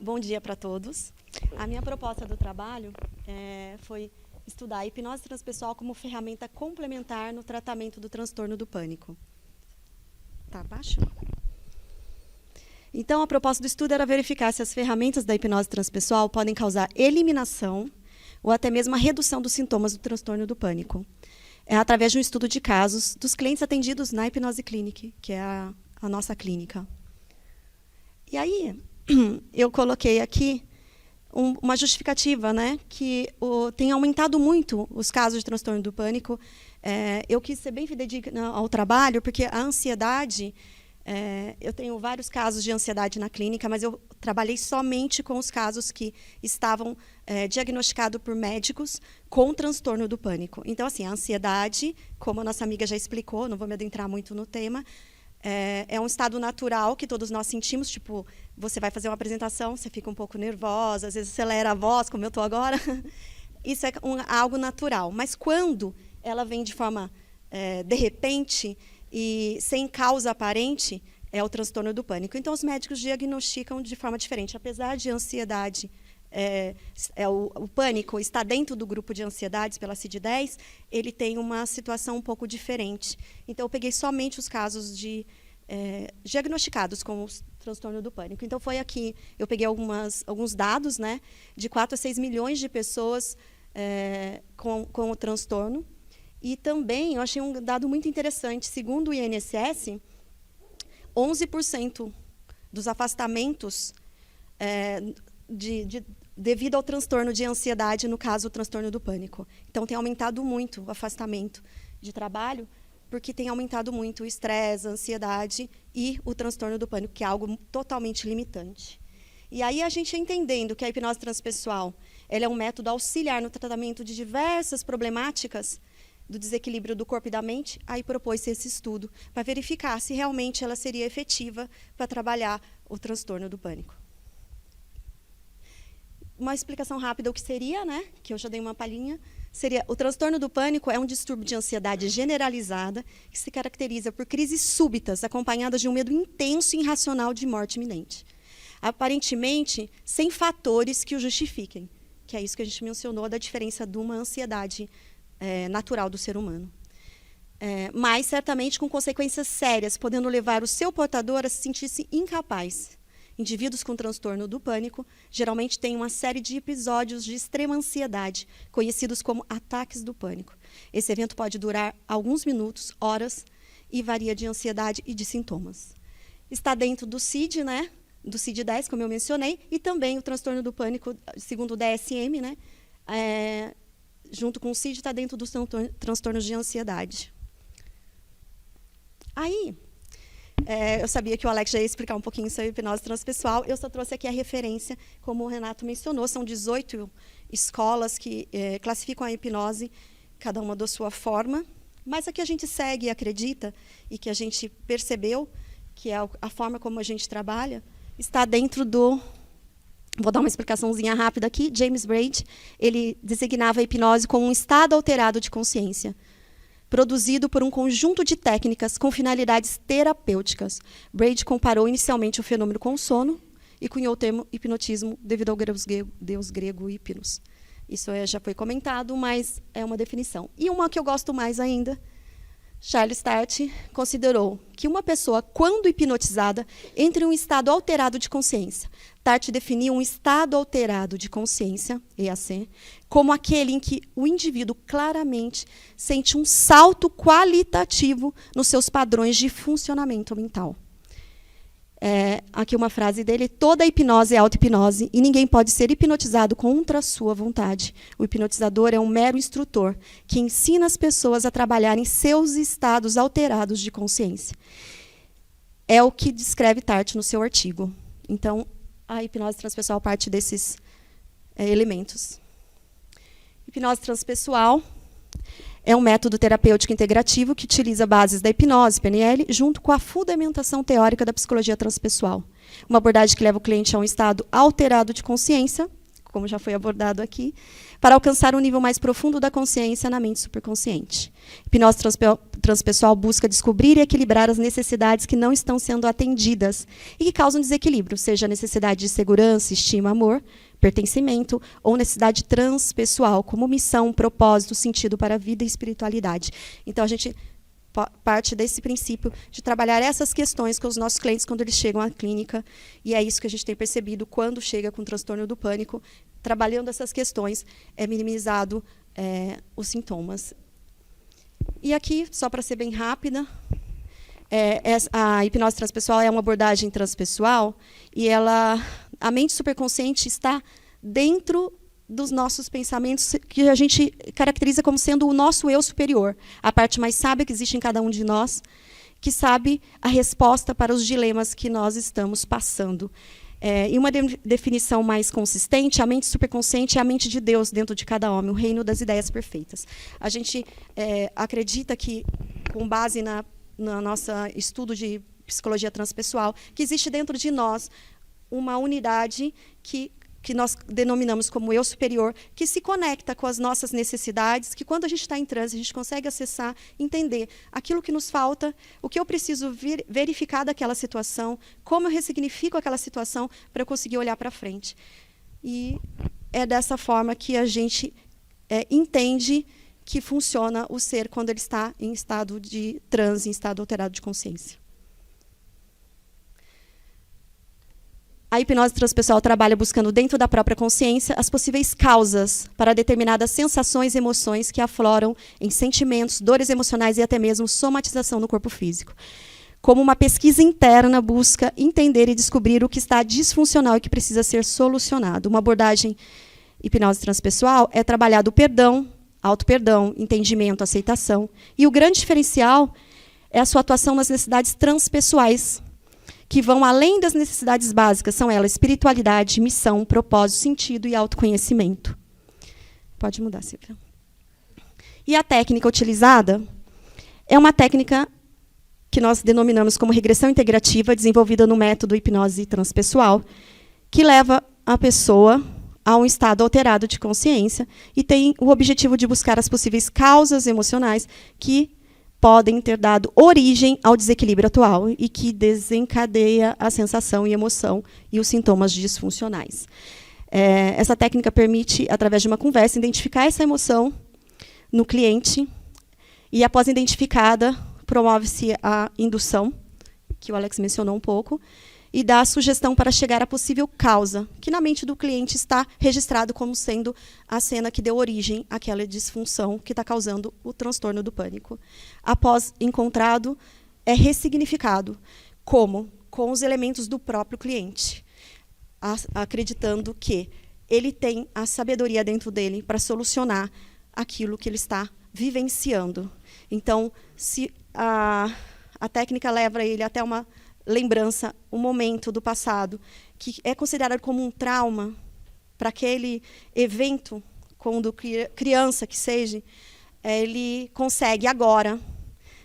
Bom dia para todos. A minha proposta do trabalho foi estudar a hipnose transpessoal como ferramenta complementar no tratamento do transtorno do pânico. Tá abaixo? Então, a proposta do estudo era verificar se as ferramentas da hipnose transpessoal podem causar eliminação ou até mesmo a redução dos sintomas do transtorno do pânico. Através de um estudo de casos dos clientes atendidos na Hipnose Clinic, que é a nossa clínica. E aí, eu coloquei aqui uma justificativa, né, que tem aumentado muito os casos de transtorno do pânico. Eu quis ser bem fidedigna ao trabalho, porque a ansiedade... eu tenho vários casos de ansiedade na clínica, mas eu trabalhei somente com os casos que estavam diagnosticados por médicos com transtorno do pânico. Então, assim, a ansiedade, como a nossa amiga já explicou, não vou me adentrar muito no tema, é um estado natural que todos nós sentimos. Tipo, você vai fazer uma apresentação, você fica um pouco nervosa, às vezes acelera a voz, como eu estou agora. Isso é algo natural. Mas quando ela vem de forma de repente e sem causa aparente, é o transtorno do pânico. Então, os médicos diagnosticam de forma diferente. Apesar de ansiedade, o pânico está dentro do grupo de ansiedades pela CID-10, ele tem uma situação um pouco diferente. Então, eu peguei somente os casos diagnosticados com o transtorno do pânico. Então, foi aqui, eu peguei alguns dados, né, de 4 a 6 milhões de pessoas com o transtorno. E também, eu achei um dado muito interessante, segundo o INSS, 11% dos afastamentos devido ao transtorno de ansiedade, no caso, o transtorno do pânico. Então, tem aumentado muito o afastamento de trabalho, porque tem aumentado muito o estresse, a ansiedade e o transtorno do pânico, que é algo totalmente limitante. E aí, a gente entendendo que a hipnose transpessoal ela é um método auxiliar no tratamento de diversas problemáticas do desequilíbrio do corpo e da mente, aí propôs-se esse estudo para verificar se realmente ela seria efetiva para trabalhar o transtorno do pânico. Uma explicação rápida o que seria, né, que eu já dei uma palhinha, seria: o transtorno do pânico é um distúrbio de ansiedade generalizada que se caracteriza por crises súbitas acompanhadas de um medo intenso e irracional de morte iminente, aparentemente sem fatores que o justifiquem, que é isso que a gente mencionou da diferença de uma ansiedade natural do ser humano. Mas, certamente, com consequências sérias, podendo levar o seu portador a se sentir-se incapaz. Indivíduos com transtorno do pânico geralmente têm uma série de episódios de extrema ansiedade, conhecidos como ataques do pânico. Esse evento pode durar alguns minutos, horas, e varia de ansiedade e de sintomas. Está dentro do CID, né, do CID-10, como eu mencionei, e também o transtorno do pânico, segundo o DSM, né, junto com o CID, está dentro dos transtornos de ansiedade. Aí, eu sabia que o Alex já ia explicar um pouquinho sobre hipnose transpessoal, eu só trouxe aqui a referência, como o Renato mencionou, são 18 escolas que classificam a hipnose, cada uma da sua forma, mas a que a gente segue e acredita, e que a gente percebeu, que é a forma como a gente trabalha, está dentro do... Vou dar uma explicaçãozinha rápida aqui. James Braid, ele designava a hipnose como um estado alterado de consciência, produzido por um conjunto de técnicas com finalidades terapêuticas. Braid comparou inicialmente o fenômeno com o sono e cunhou o termo hipnotismo devido ao deus grego hipnos. Isso já foi comentado, mas é uma definição. E uma que eu gosto mais ainda, Charles Tart considerou que uma pessoa, quando hipnotizada, entra em um estado alterado de consciência. Tart definiu um estado alterado de consciência, EAC, como aquele em que o indivíduo claramente sente um salto qualitativo nos seus padrões de funcionamento mental. Aqui uma frase dele: toda hipnose é auto-hipnose e ninguém pode ser hipnotizado contra a sua vontade. O hipnotizador é um mero instrutor que ensina as pessoas a trabalhar em seus estados alterados de consciência. É o que descreve Tart no seu artigo. Então, a hipnose transpessoal parte desses elementos. Hipnose transpessoal é um método terapêutico integrativo que utiliza bases da hipnose, PNL, junto com a fundamentação teórica da psicologia transpessoal. Uma abordagem que leva o cliente a um estado alterado de consciência, como já foi abordado aqui, para alcançar um nível mais profundo da consciência na mente superconsciente. Hipnose transpessoal busca descobrir e equilibrar as necessidades que não estão sendo atendidas e que causam desequilíbrio, seja a necessidade de segurança, estima, amor, pertencimento ou necessidade transpessoal, como missão, propósito, sentido para a vida e espiritualidade. Então, a gente parte desse princípio de trabalhar essas questões com os nossos clientes quando eles chegam à clínica, e é isso que a gente tem percebido quando chega com transtorno do pânico. Trabalhando essas questões, é minimizado os sintomas. E aqui, só para ser bem rápida, a hipnose transpessoal é uma abordagem transpessoal, e a mente superconsciente está dentro dos nossos pensamentos, que a gente caracteriza como sendo o nosso eu superior, a parte mais sábia que existe em cada um de nós, que sabe a resposta para os dilemas que nós estamos passando. E uma definição mais consistente, a mente superconsciente é a mente de Deus dentro de cada homem, o reino das ideias perfeitas. A gente acredita que, com base no nosso estudo de psicologia transpessoal, que existe dentro de nós uma unidade que nós denominamos como eu superior, que se conecta com as nossas necessidades, que quando a gente está em transe, a gente consegue acessar, entender aquilo que nos falta, o que eu preciso verificar daquela situação, como eu ressignifico aquela situação para eu conseguir olhar para frente. E é dessa forma que a gente entende que funciona o ser quando ele está em estado de transe, em estado alterado de consciência. A hipnose transpessoal trabalha buscando dentro da própria consciência as possíveis causas para determinadas sensações e emoções que afloram em sentimentos, dores emocionais e até mesmo somatização no corpo físico. Como uma pesquisa interna busca entender e descobrir o que está disfuncional e que precisa ser solucionado. Uma abordagem hipnose transpessoal é trabalhar do perdão, auto-perdão, entendimento, aceitação. E o grande diferencial é a sua atuação nas necessidades transpessoais, que vão além das necessidades básicas, são elas espiritualidade, missão, propósito, sentido e autoconhecimento. Pode mudar, Silvia. E a técnica utilizada é uma técnica que nós denominamos como regressão integrativa, desenvolvida no método hipnose transpessoal, que leva a pessoa a um estado alterado de consciência e tem o objetivo de buscar as possíveis causas emocionais que podem ter dado origem ao desequilíbrio atual e que desencadeia a sensação e emoção e os sintomas disfuncionais. Essa técnica permite, através de uma conversa, identificar essa emoção no cliente e, após identificada, promove-se a indução, que o Alex mencionou um pouco, e dá a sugestão para chegar à possível causa, que na mente do cliente está registrado como sendo a cena que deu origem àquela disfunção que está causando o transtorno do pânico. Após encontrado, é ressignificado. Como? Com os elementos do próprio cliente, acreditando que ele tem a sabedoria dentro dele para solucionar aquilo que ele está vivenciando. Então, se a técnica leva ele até uma lembrança, um momento do passado, que é considerado como um trauma para aquele evento, quando criança que seja, ele consegue agora,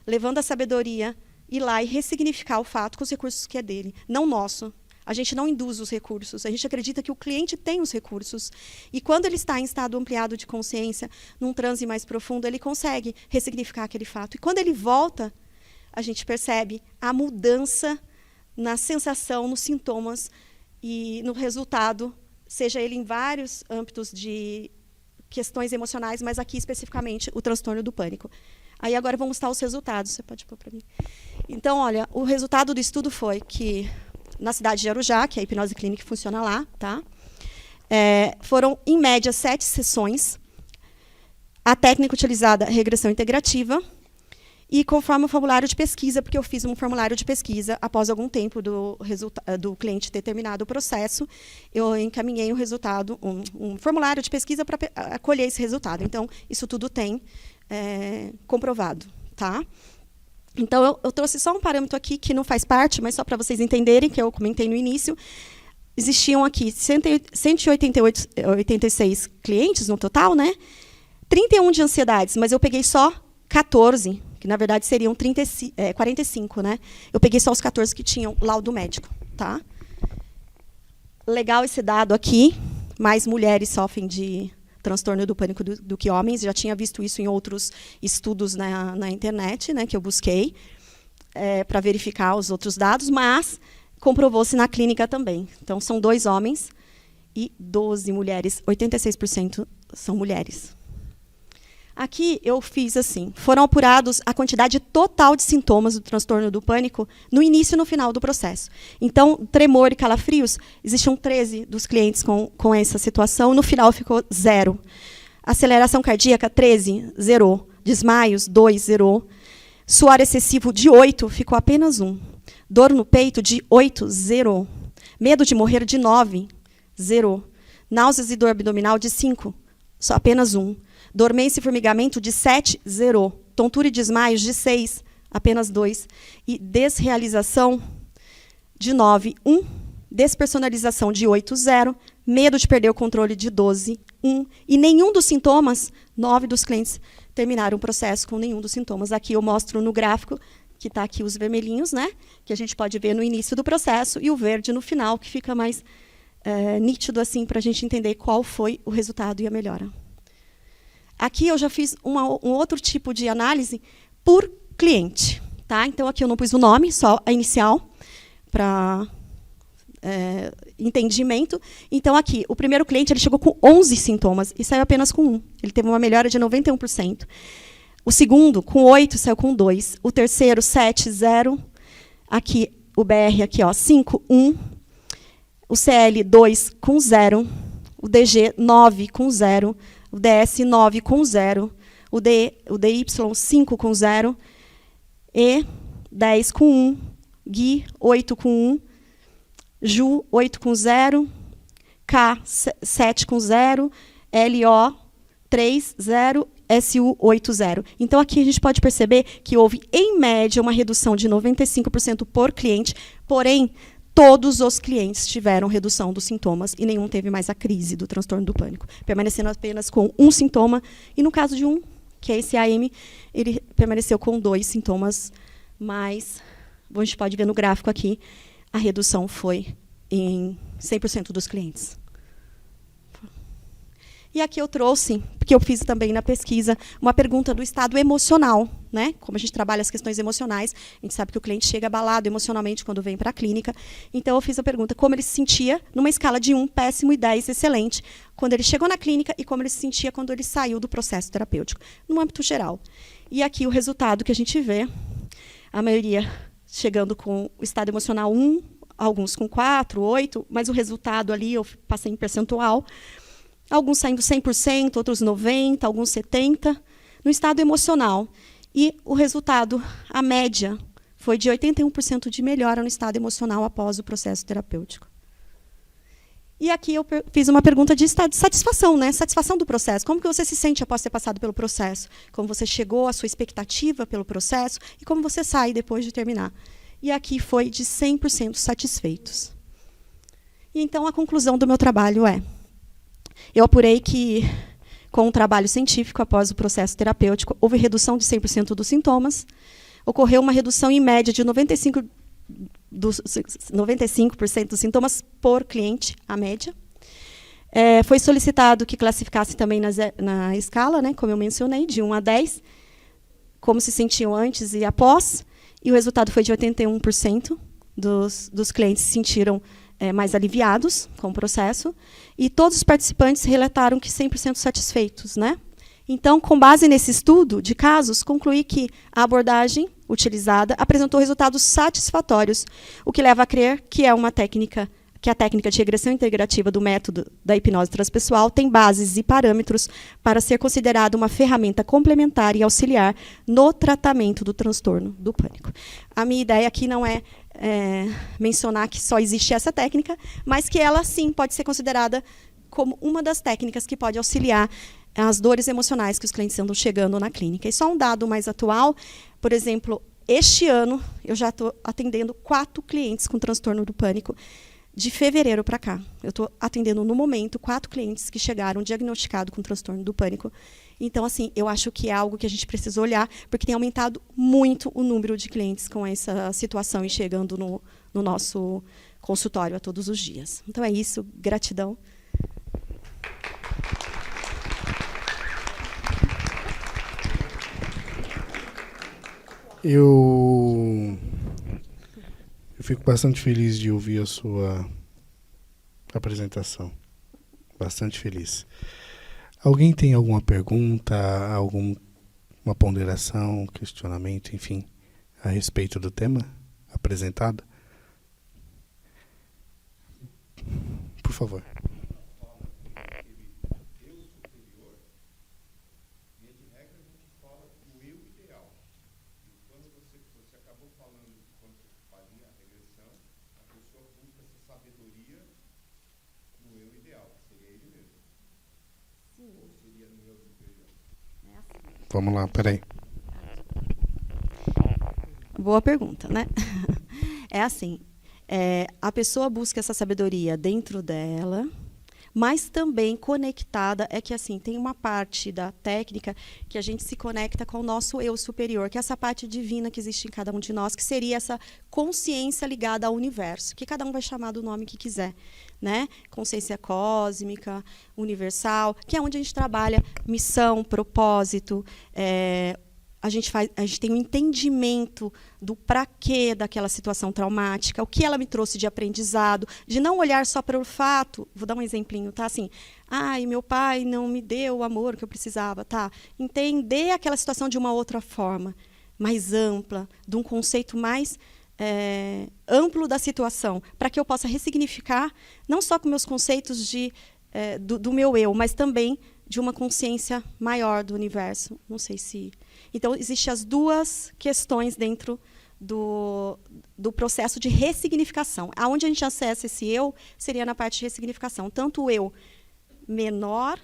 levando a sabedoria, ir lá e ressignificar o fato com os recursos que é dele, não nosso. A gente não induz os recursos, a gente acredita que o cliente tem os recursos. E quando ele está em estado ampliado de consciência, num transe mais profundo, ele consegue ressignificar aquele fato. E quando ele volta, a gente percebe a mudança na sensação, nos sintomas e no resultado, seja ele em vários âmbitos de questões emocionais, mas aqui especificamente o transtorno do pânico. Aí agora vamos mostrar os resultados. Você pode pôr para mim? Então, olha, o resultado do estudo foi que na cidade de Arujá, que é a hipnose clínica funciona lá, tá? Foram, em média, 7 sessões. A técnica utilizada é regressão integrativa. E conforme o formulário de pesquisa, porque eu fiz um formulário de pesquisa, após algum tempo do cliente ter terminado o processo, eu encaminhei o resultado, um formulário de pesquisa para acolher esse resultado. Então, isso tudo tem comprovado. Tá? Então, eu trouxe só um parâmetro aqui que não faz parte, mas só para vocês entenderem, que eu comentei no início. Existiam aqui 186 clientes no total, né? 31 de ansiedades, mas eu peguei só 14, que na verdade seriam 45, né? Eu peguei só os 14 que tinham laudo médico, tá? Legal esse dado aqui, mais mulheres sofrem de transtorno do pânico do que homens. Já tinha visto isso em outros estudos na internet, né, que eu busquei para verificar os outros dados, mas comprovou-se na clínica também. Então, são 2 homens e 12 mulheres. 86% são mulheres. Aqui eu fiz assim, foram apurados a quantidade total de sintomas do transtorno do pânico no início e no final do processo. Então, tremor e calafrios, existiam 13 dos clientes com essa situação, no final ficou 0. Aceleração cardíaca, 13, zerou. Desmaios, 2, zerou. Suor excessivo, de 8, ficou apenas 1. Dor no peito, de 8, zerou. Medo de morrer, de 9, zerou. Náuseas e dor abdominal, de 5, só apenas 1. Dormência e formigamento, de 7, zerou. Tontura e desmaios, de 6, apenas 2. E desrealização, de 9, 1. Despersonalização, de 8, 0. Medo de perder o controle, de 12, 1. E nenhum dos sintomas, 9 dos clientes terminaram o processo com nenhum dos sintomas. Aqui eu mostro no gráfico, que está aqui os vermelhinhos, né, que a gente pode ver no início do processo, e o verde no final, que fica mais nítido assim, para a gente entender qual foi o resultado e a melhora. Aqui eu já fiz um outro tipo de análise por cliente. Tá? Então, aqui eu não pus o nome, só a inicial, para entendimento. Então, aqui, o primeiro cliente ele chegou com 11 sintomas e saiu apenas com 1. Ele teve uma melhora de 91%. O segundo, com 8, saiu com 2. O terceiro, 7, 0. Aqui, o BR, aqui, ó, 5, 1. O CL, 2, com 0. O DG, 9, com 0. O DS, 9, com 0. O DY, 5, com 0. E, 10, com 1. GUI, 8, com 1. JU, 8, com 0. K, 7, com 0. LO, 3, 0. SU 8.0. Então, aqui a gente pode perceber que houve, em média, uma redução de 95% por cliente, porém, todos os clientes tiveram redução dos sintomas e nenhum teve mais a crise do transtorno do pânico, permanecendo apenas com 1 sintoma. E no caso de um, que é esse AM, ele permaneceu com 2 sintomas, mas a gente pode ver no gráfico aqui, a redução foi em 100% dos clientes. E aqui eu trouxe, porque eu fiz também na pesquisa, uma pergunta do estado emocional. Né? Como a gente trabalha as questões emocionais, a gente sabe que o cliente chega abalado emocionalmente quando vem para a clínica. Então, eu fiz a pergunta como ele se sentia numa escala de 1, péssimo, e 10, excelente, quando ele chegou na clínica e como ele se sentia quando ele saiu do processo terapêutico, no âmbito geral. E aqui o resultado que a gente vê, a maioria chegando com o estado emocional 1, alguns com 4, 8, mas o resultado ali eu passei em percentual. Alguns saindo 100%, outros 90%, alguns 70%, no estado emocional. E o resultado, a média, foi de 81% de melhora no estado emocional após o processo terapêutico. E aqui eu fiz uma pergunta de estado de satisfação, né? Satisfação do processo. Como que você se sente após ter passado pelo processo? Como você chegou à sua expectativa pelo processo e como você sai depois de terminar. E aqui foi de 100% satisfeitos. E então, a conclusão do meu trabalho é: eu apurei que, com um trabalho científico após o processo terapêutico, houve redução de 100% dos sintomas, ocorreu uma redução em média de 95% dos sintomas por cliente, a média. Foi solicitado que classificasse também na escala, né, como eu mencionei, de 1 a 10, como se sentiam antes e após, e o resultado foi de 81% dos clientes se sentiram mais aliviados com o processo, e todos os participantes relataram que 100% satisfeitos. Né? Então, com base nesse estudo de casos, concluí que a abordagem utilizada apresentou resultados satisfatórios, o que leva a crer que a técnica de regressão integrativa do método da hipnose transpessoal tem bases e parâmetros para ser considerada uma ferramenta complementar e auxiliar no tratamento do transtorno do pânico. A minha ideia aqui não é mencionar que só existe essa técnica, mas que ela, sim, pode ser considerada como uma das técnicas que pode auxiliar as dores emocionais que os clientes andam chegando na clínica. E só um dado mais atual, por exemplo, este ano eu já estou atendendo 4 clientes com transtorno do pânico, de fevereiro para cá. Eu estou atendendo, no momento, 4 clientes que chegaram diagnosticados com transtorno do pânico. Então, assim, eu acho que é algo que a gente precisa olhar, porque tem aumentado muito o número de clientes com essa situação e chegando no nosso consultório a todos os dias. Então, é isso. Gratidão. Eu fico bastante feliz de ouvir a sua apresentação. Bastante feliz. Alguém tem alguma pergunta, alguma ponderação, questionamento, enfim, a respeito do tema apresentado? Por favor. Vamos lá, peraí. Boa pergunta, né? É assim, a pessoa busca essa sabedoria dentro dela, mas também conectada, é que assim, tem uma parte da técnica que a gente se conecta com o nosso eu superior, que é essa parte divina que existe em cada um de nós, que seria essa consciência ligada ao universo, que cada um vai chamar do nome que quiser, né? Consciência cósmica, universal, que é onde a gente trabalha missão, propósito, a gente tem um entendimento do para quê daquela situação traumática, o que ela me trouxe de aprendizado, de não olhar só para o fato. Vou dar um exemplinho, tá? Assim, meu pai não me deu o amor que eu precisava, tá? Entender aquela situação de uma outra forma, mais ampla, de um conceito mais amplo da situação, para que eu possa ressignificar, não só com meus conceitos do meu eu, mas também de uma consciência maior do universo. Não sei se... Então, existem as duas questões dentro do processo de ressignificação. Aonde a gente acessa esse eu seria na parte de ressignificação. Tanto o eu menor,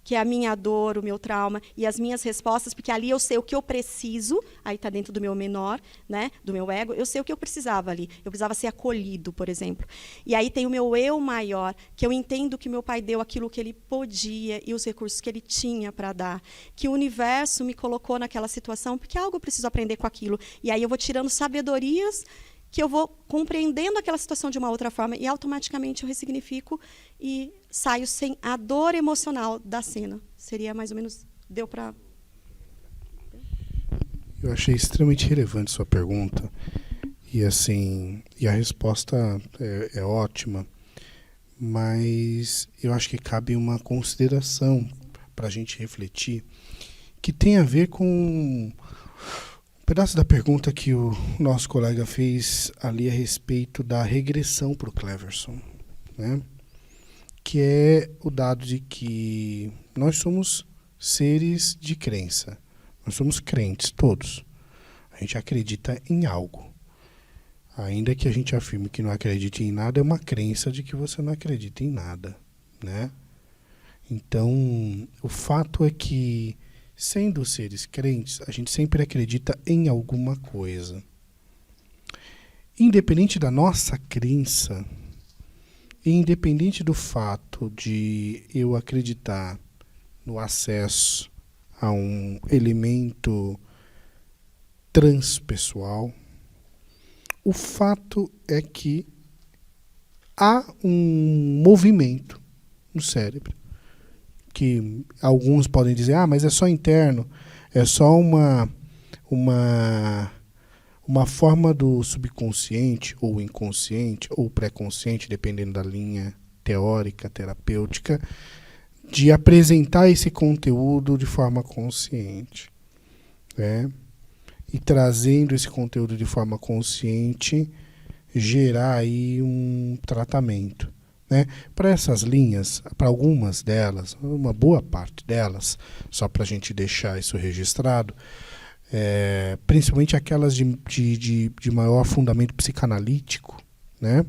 que é a minha dor, o meu trauma e as minhas respostas, porque ali eu sei o que eu preciso, aí está dentro do meu menor, né, do meu ego, eu sei o que eu precisava ali. Eu precisava ser acolhido, por exemplo. E aí tem o meu eu maior, que eu entendo que meu pai deu aquilo que ele podia e os recursos que ele tinha para dar, que o universo me colocou naquela situação, porque algo eu preciso aprender com aquilo. E aí eu vou tirando sabedorias que eu vou compreendendo aquela situação de uma outra forma e automaticamente eu ressignifico e saio sem a dor emocional da cena. Seria mais ou menos... Deu para... Eu achei extremamente relevante sua pergunta e assim, a resposta é ótima, mas eu acho que cabe uma consideração para a gente refletir que tem a ver com um pedaço da pergunta que o nosso colega fez ali a respeito da regressão para o Cleverson, né? Que é o dado de que nós somos seres de crença. Nós somos crentes, todos. A gente acredita em algo. Ainda que a gente afirme que não acredite em nada, é uma crença de que você não acredita em nada, né? Então, o fato é que, sendo seres crentes, a gente sempre acredita em alguma coisa. Independente da nossa crença, e independente do fato de eu acreditar no acesso a um elemento transpessoal, o fato é que há um movimento no cérebro, que alguns podem dizer, mas é só interno, é só uma forma do subconsciente, ou inconsciente, ou pré-consciente, dependendo da linha teórica, terapêutica, de apresentar esse conteúdo de forma consciente, né? E trazendo esse conteúdo de forma consciente, gerar aí um tratamento, né? Para essas linhas, para algumas delas, uma boa parte delas, só para a gente deixar isso registrado, principalmente aquelas de maior fundamento psicanalítico, né?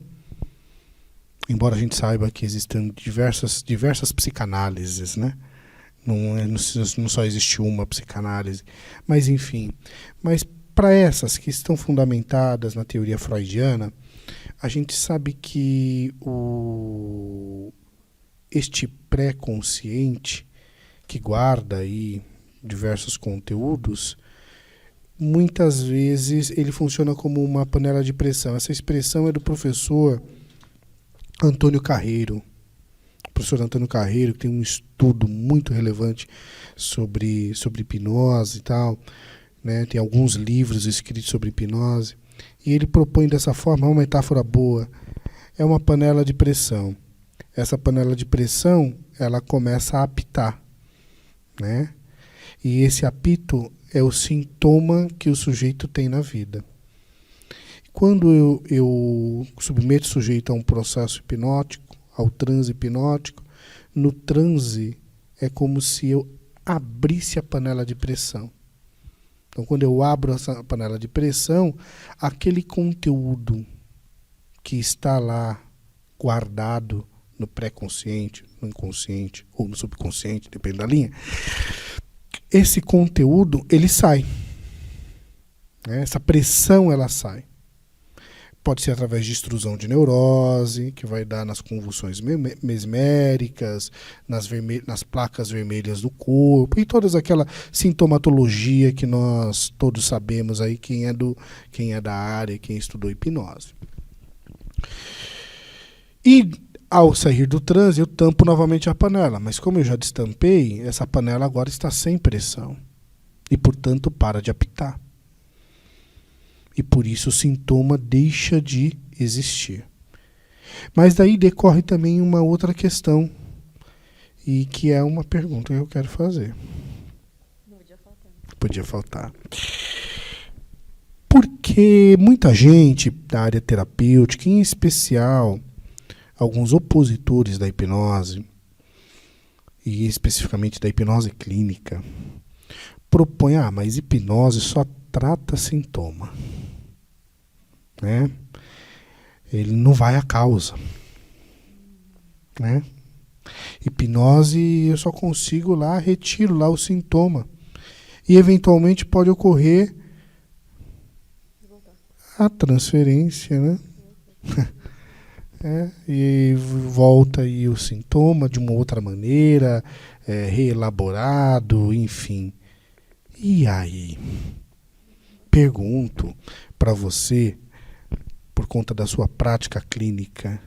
Embora a gente saiba que existem diversas psicanálises, né? Não só existe uma psicanálise, mas enfim. Mas para essas que estão fundamentadas na teoria freudiana, a gente sabe que este pré-consciente, que guarda aí diversos conteúdos, muitas vezes ele funciona como uma panela de pressão. Essa expressão é do professor Antônio Carreiro. O professor Antônio Carreiro, que tem um estudo muito relevante sobre hipnose e tal, né? Tem alguns livros escritos sobre hipnose, e ele propõe dessa forma uma metáfora boa. É uma panela de pressão. Essa panela de pressão, ela começa a apitar, né? E esse apito é o sintoma que o sujeito tem na vida. Quando eu submeto o sujeito a um processo hipnótico, ao transe hipnótico, no transe é como se eu abrisse a panela de pressão. Então, quando eu abro essa panela de pressão, aquele conteúdo que está lá guardado no pré-consciente, no inconsciente ou no subconsciente, depende da linha, esse conteúdo, ele sai. Né? Essa pressão, ela sai. Pode ser através de extrusão de neurose, que vai dar nas convulsões mesméricas, nas placas vermelhas do corpo, e toda aquela sintomatologia que nós todos sabemos aí, quem é da área, quem estudou hipnose. E ao sair do transe, eu tampo novamente a panela, mas como eu já destampei, essa panela agora está sem pressão e, portanto, para de apitar. E por isso o sintoma deixa de existir. Mas daí decorre também uma outra questão, e que é uma pergunta que eu quero fazer. Não podia faltar. Podia faltar. Porque muita gente da área terapêutica, em especial alguns opositores da hipnose, e especificamente da hipnose clínica, propõem, mas hipnose só trata sintoma. Né? Ele não vai à causa. Né? Hipnose, eu só consigo lá, retiro lá o sintoma. E eventualmente pode ocorrer a transferência, né? E volta aí o sintoma de uma outra maneira, reelaborado, enfim. E aí? Pergunto para você, por conta da sua prática clínica,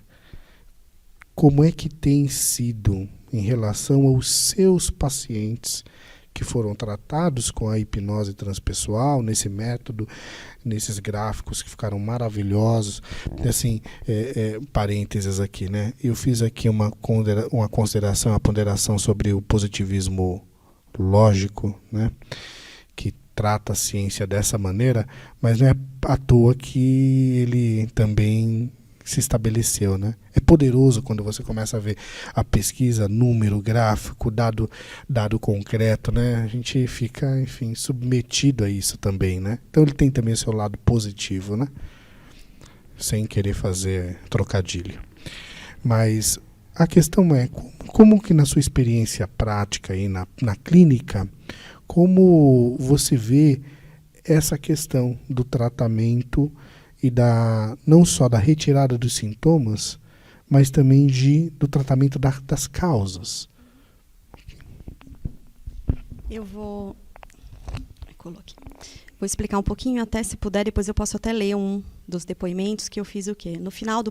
como é que tem sido em relação aos seus pacientes que foram tratados com a hipnose transpessoal, nesse método, nesses gráficos que ficaram maravilhosos. Assim, parênteses aqui, né? Eu fiz aqui uma consideração, uma ponderação sobre o positivismo lógico, né? Que trata a ciência dessa maneira, mas não é à toa que ele também se estabeleceu, né? É poderoso quando você começa a ver a pesquisa, número, gráfico, dado concreto, né? A gente fica, enfim, submetido a isso também, né? Então ele tem também o seu lado positivo, né? Sem querer fazer trocadilho. Mas a questão é, como que na sua experiência prática aí na clínica, como você vê essa questão do tratamento e não só da retirada dos sintomas, mas também do tratamento das causas? Eu vou explicar um pouquinho, até se puder, depois eu posso até ler um dos depoimentos que eu fiz o quê? No final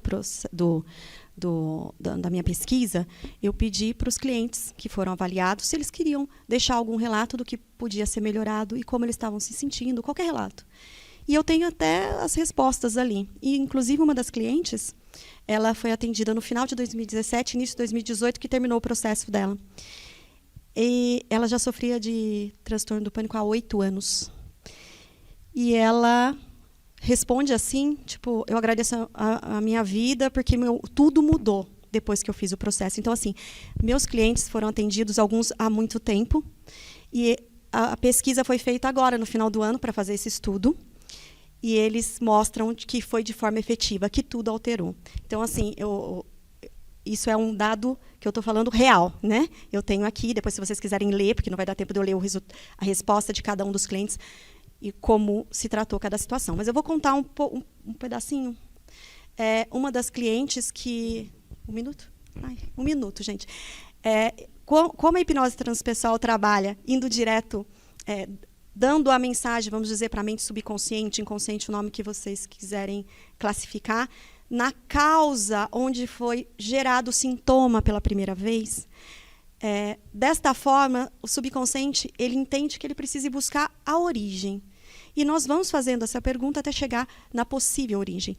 da minha pesquisa, eu pedi para os clientes que foram avaliados se eles queriam deixar algum relato do que podia ser melhorado e como eles estavam se sentindo, qualquer relato. E eu tenho até as respostas ali. E, inclusive, uma das clientes, ela foi atendida no final de 2017, início de 2018, que terminou o processo dela. E ela já sofria de transtorno do pânico há 8 anos. E ela responde assim, tipo, eu agradeço a minha vida porque tudo mudou depois que eu fiz o processo. Então, assim, meus clientes foram atendidos, alguns há muito tempo, e a pesquisa foi feita agora, no final do ano, para fazer esse estudo, e eles mostram que foi de forma efetiva, que tudo alterou. Então, assim, isso é um dado que eu estou falando real, né? Eu tenho aqui, depois se vocês quiserem ler, porque não vai dar tempo de eu ler a resposta de cada um dos clientes e como se tratou cada situação. Mas eu vou contar um pedacinho. Uma das clientes que... Um minuto, gente. Como a hipnose transpessoal trabalha, indo direto, dando a mensagem, vamos dizer, para a mente subconsciente, inconsciente, o nome que vocês quiserem classificar, na causa onde foi gerado o sintoma pela primeira vez. Desta forma, o subconsciente ele entende que ele precisa buscar a origem. E nós vamos fazendo essa pergunta até chegar na possível origem.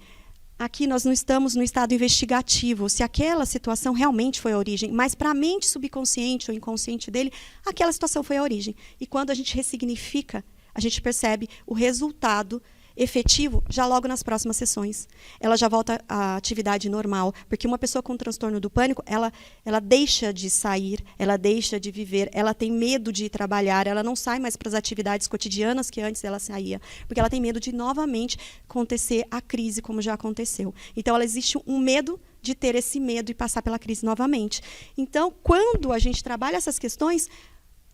Aqui nós não estamos no estado investigativo, se aquela situação realmente foi a origem, mas para a mente subconsciente ou inconsciente dele, aquela situação foi a origem. E quando a gente ressignifica, a gente percebe o resultado efetivo já logo nas próximas sessões. Ela já volta à atividade normal, porque uma pessoa com transtorno do pânico, ela deixa de sair, ela deixa de viver, ela tem medo de ir trabalhar, ela não sai mais para as atividades cotidianas que antes ela saía, porque ela tem medo de novamente acontecer a crise, como já aconteceu. Então, ela existe um medo de ter esse medo e passar pela crise novamente. Então, quando a gente trabalha essas questões,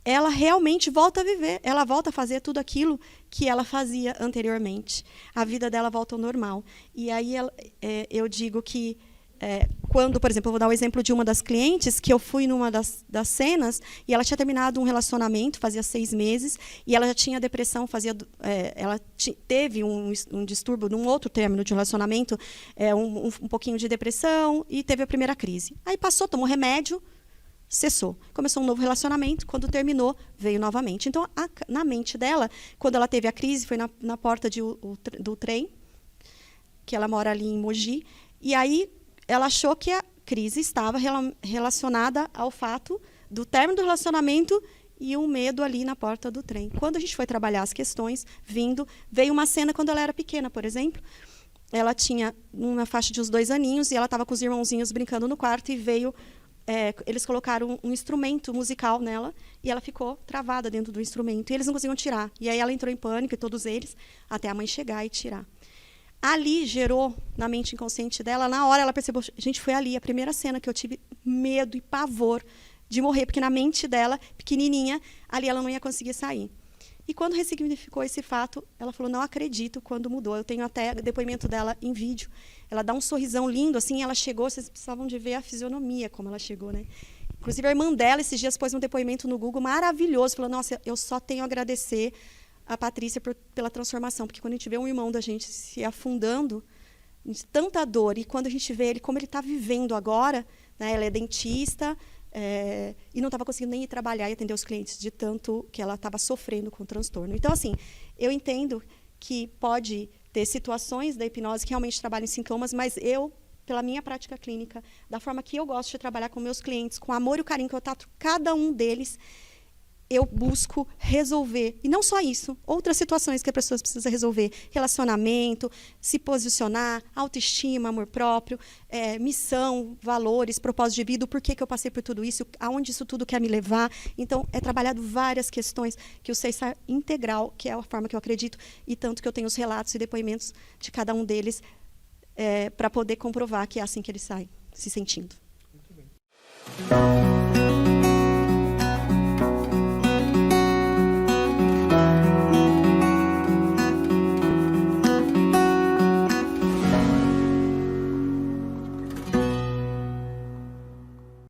ela realmente volta a viver, ela volta a fazer tudo aquilo que ela fazia anteriormente. A vida dela volta ao normal. E aí eu digo que, quando, por exemplo, eu vou dar o exemplo de uma das clientes, que eu fui numa das cenas, e ela tinha terminado um relacionamento, fazia 6 meses, e ela já tinha depressão, ela teve um distúrbio num outro término de relacionamento, um pouquinho de depressão, e teve a primeira crise. Aí passou, tomou remédio, cessou. Começou um novo relacionamento, quando terminou, veio novamente. Então, na mente dela, quando ela teve a crise, foi na porta do trem, que ela mora ali em Mogi, e aí ela achou que a crise estava relacionada ao fato do término do relacionamento e um medo ali na porta do trem. Quando a gente foi trabalhar as questões, veio uma cena quando ela era pequena, por exemplo. Ela tinha uma faixa de uns 2 aninhos, e ela estava com os irmãozinhos brincando no quarto, e veio... eles colocaram um instrumento musical nela e ela ficou travada dentro do instrumento e eles não conseguiam tirar. E aí ela entrou em pânico, e todos eles, até a mãe chegar e tirar. Ali gerou, na mente inconsciente dela, na hora ela percebeu, gente, foi ali a primeira cena que eu tive medo e pavor de morrer, porque na mente dela, pequenininha, ali ela não ia conseguir sair. E quando ressignificou esse fato, ela falou, não acredito quando mudou. Eu tenho até depoimento dela em vídeo. Ela dá um sorrisão lindo, assim, ela chegou, vocês precisavam de ver a fisionomia, como ela chegou, né? Inclusive, a irmã dela, esses dias, pôs um depoimento no Google maravilhoso, falou, nossa, eu só tenho a agradecer a Patrícia pela transformação, porque quando a gente vê um irmão da gente se afundando, tanta dor, e quando a gente vê ele, como ele está vivendo agora, né, ela é dentista, e não estava conseguindo nem ir trabalhar e atender os clientes, de tanto que ela estava sofrendo com o transtorno. Então, assim, eu entendo que pode ter situações da hipnose que realmente trabalham em sintomas, mas eu, pela minha prática clínica, da forma que eu gosto de trabalhar com meus clientes, com o amor e o carinho que eu trato cada um deles, eu busco resolver, e não só isso, outras situações que a pessoa precisa resolver, relacionamento, se posicionar, autoestima, amor próprio, missão, valores, propósito de vida, o porquê que eu passei por tudo isso, aonde isso tudo quer me levar. Então, é trabalhado várias questões que o CEISA integral, que é a forma que eu acredito, e tanto que eu tenho os relatos e depoimentos de cada um deles, para poder comprovar que é assim que ele sai se sentindo.